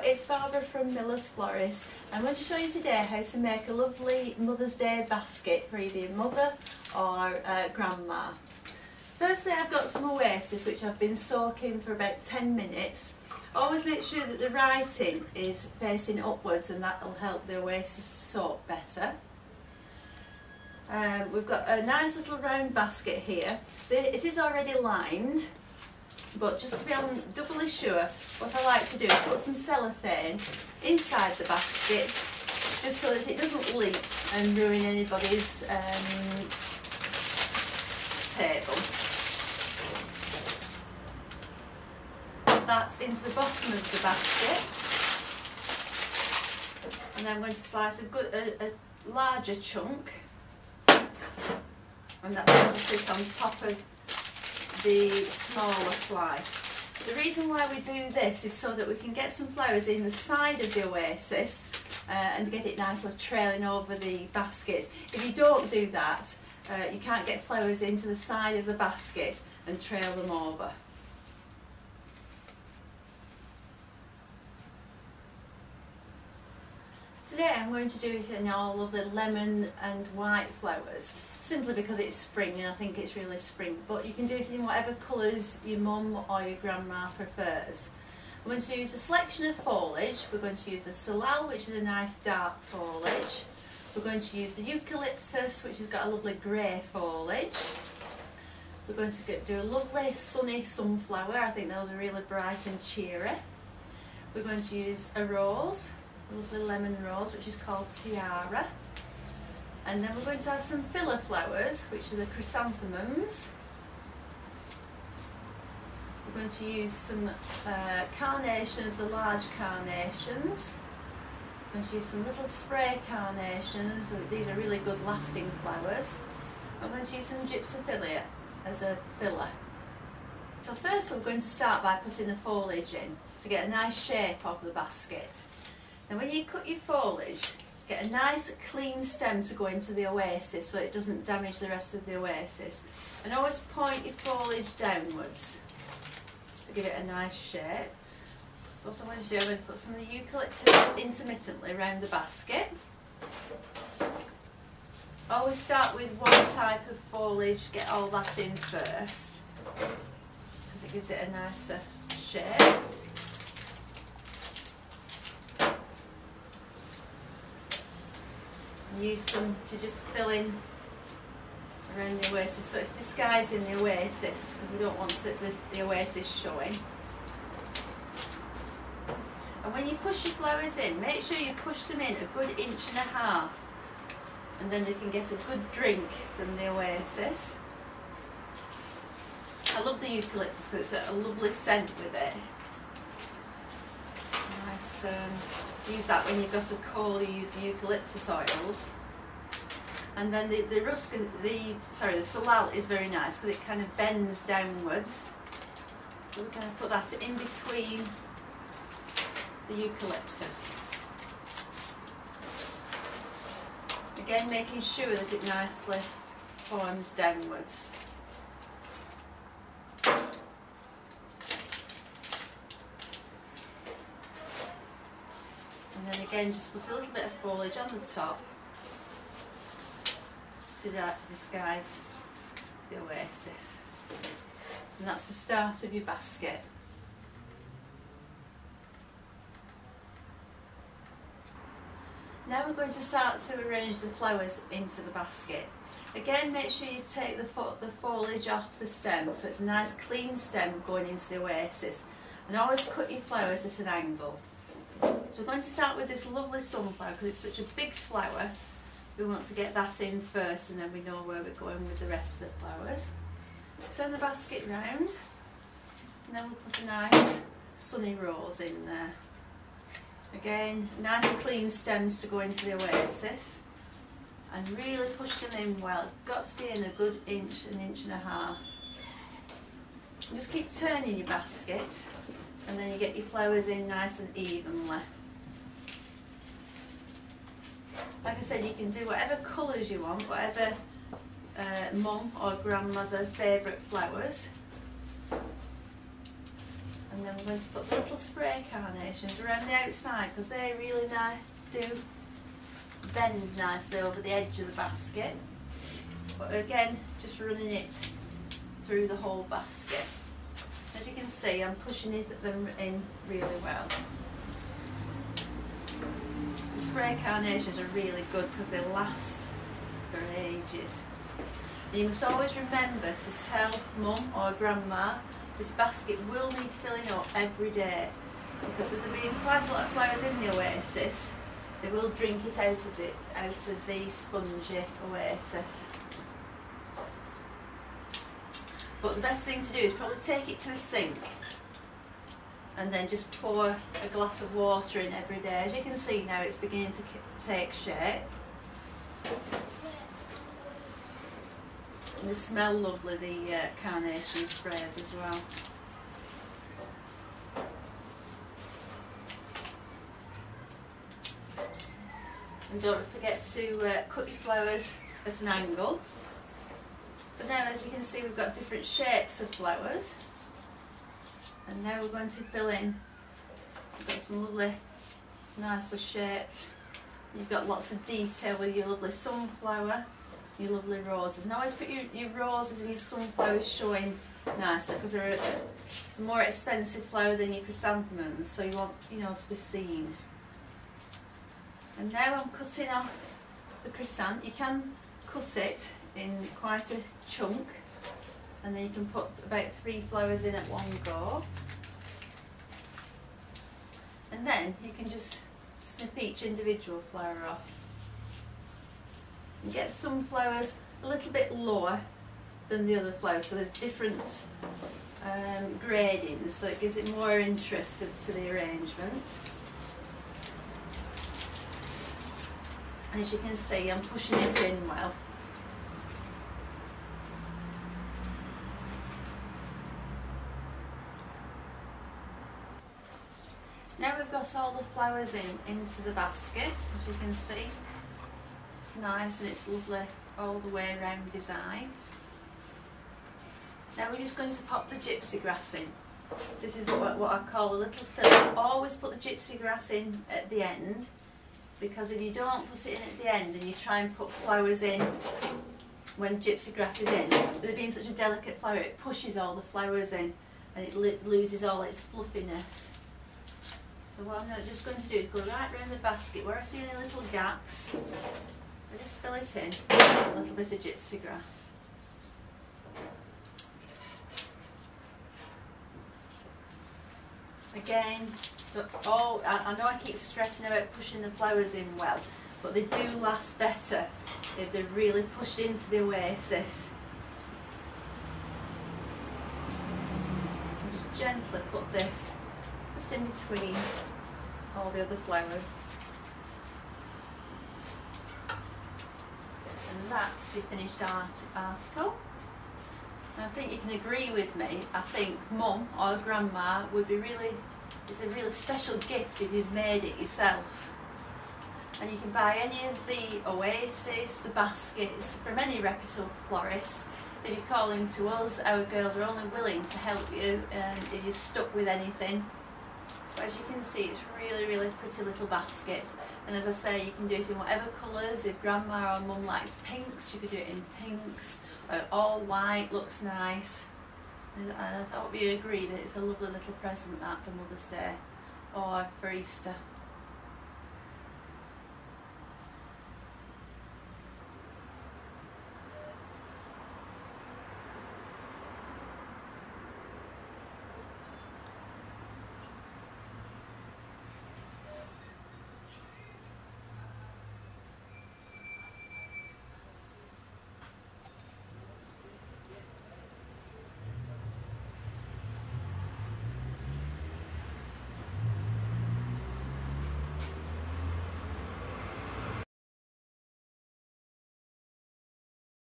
it's Barbara from Miller's Florist. I'm going to show you today how to make a lovely Mother's Day basket for either your mother or grandma. Firstly, I've got some oasis which I've been soaking for about 10 minutes. Always make sure that the writing is facing upwards, and that will help the oasis to soak better. We've got a nice little round basket here. It is already lined, but just to be on doubly sure, what I like to do is put some cellophane inside the basket, just so that it doesn't leak and ruin anybody's table. Put that into the bottom of the basket, and then I'm going to slice a larger chunk, and that's going to sit on top of the smaller slice. The reason why we do this is so that we can get some flowers in the side of the oasis and get it nicely trailing over the basket. If you don't do that, you can't get flowers into the side of the basket and trail them over. Today I'm going to do it in all of the lemon and white flowers, simply because it's spring and I think it's really spring, but you can do it in whatever colours your mum or your grandma prefers. We're going to use a selection of foliage. We're going to use the salal, which is a nice dark foliage. We're going to use the eucalyptus, which has got a lovely grey foliage. We're going to do a lovely sunny sunflower. I think those are really bright and cheery. We're going to use a rose, a lovely lemon rose, which is called Tiara. And then we're going to have some filler flowers, which are the chrysanthemums. We're going to use some carnations, the large carnations. We're going to use some little spray carnations. These are really good lasting flowers. I'm going to use some gypsophilia as a filler. So first we're going to start by putting the foliage in to get a nice shape of the basket. Now when you cut your foliage, get a nice clean stem to go into the oasis so it doesn't damage the rest of the oasis. And always point your foliage downwards to give it a nice shape. So what I'm going to do, I'm going to put some of the eucalyptus intermittently around the basket. Always start with one type of foliage, get all that in first, because it gives it a nicer shape. Use some to just fill in around the oasis, so it's disguising the oasis, because we don't want the oasis showing. And when you push your flowers in, make sure you push them in a good 1.5 inches, and then they can get a good drink from the oasis. I love the eucalyptus because it's got a lovely scent with it. Nice. Use that when you've got a cold, you use the eucalyptus oils. And then the salal is very nice because it kind of bends downwards. So we're going to put that in between the eucalyptus. Again, making sure that it nicely forms downwards. And then again, just put a little bit of foliage on the top to disguise the oasis. And that's the start of your basket. Now we're going to start to arrange the flowers into the basket. Again, make sure you take the foliage off the stem, so it's a nice clean stem going into the oasis. And always cut your flowers at an angle. So we're going to start with this lovely sunflower because it's such a big flower. We want to get that in first, and then we know where we're going with the rest of the flowers. Turn the basket round, and then we'll put a nice sunny rose in there. Again, nice clean stems to go into the oasis, and really push them in well. It's got to be in a good 1.5 inches. And just keep turning your basket, and then you get your flowers in nice and evenly. Like I said, you can do whatever colours you want, whatever mum or grandma's favourite flowers. And then we're going to put the little spray carnations around the outside because they really do bend nicely over the edge of the basket. But again, just running it through the whole basket. As you can see, I'm pushing them in really well. The spray carnations are really good because they last for ages. And you must always remember to tell mum or grandma this basket will need filling up every day, because with there being quite a lot of flowers in the oasis, they will drink it out of the spongy oasis. But the best thing to do is probably take it to a sink and then just pour a glass of water in every day. As you can see now, it's beginning to take shape. And they smell lovely, the carnation sprays as well. And don't forget to cut your flowers at an angle. So now, as you can see, we've got different shapes of flowers. And now we're going to fill in. We've got some lovely, nicely shaped. You've got lots of detail with your lovely sunflower, your lovely roses. And always put your roses and your sunflowers showing nicer, because they're a more expensive flower than your chrysanthemums, so you want, you know, to be seen. And now I'm cutting off the chrysanthemum. You can cut it in quite a chunk, and then you can put about 3 flowers in at one go. And then you can just snip each individual flower off. You get some flowers a little bit lower than the other flowers, so there's different gradings, so it gives it more interest to the arrangement. And as you can see, I'm pushing it in well. Now we've got all the flowers into the basket, as you can see. It's nice and it's lovely all the way around design. Now we're just going to pop the gypsy grass in. This is what I call a little fill. Always put the gypsy grass in at the end, because if you don't put it in at the end and you try and put flowers in when gypsy grass is in, with it being such a delicate flower, it pushes all the flowers in and it loses all its fluffiness. So what I'm just going to do is go right around the basket where I see any little gaps. I just fill it in with a little bit of gypsy grass. Again, I know I keep stressing about pushing the flowers in well, but they do last better if they're really pushed into the oasis. And just gently put this just in between all the other flowers. And that's your finished article. And I think you can agree with me, I think mum or grandma would be it's a really special gift if you've made it yourself. And you can buy any of the oasis, the baskets, from any reputable florist. If you call in to us, our girls are only willing to help you if you're stuck with anything. But as you can see, it's really pretty little basket. And as I say, you can do it in whatever colours. If grandma or mum likes pinks, you could do it in pinks. Or all white looks nice. And I thought we agree that it's a lovely little present, that, for Mother's Day or for Easter.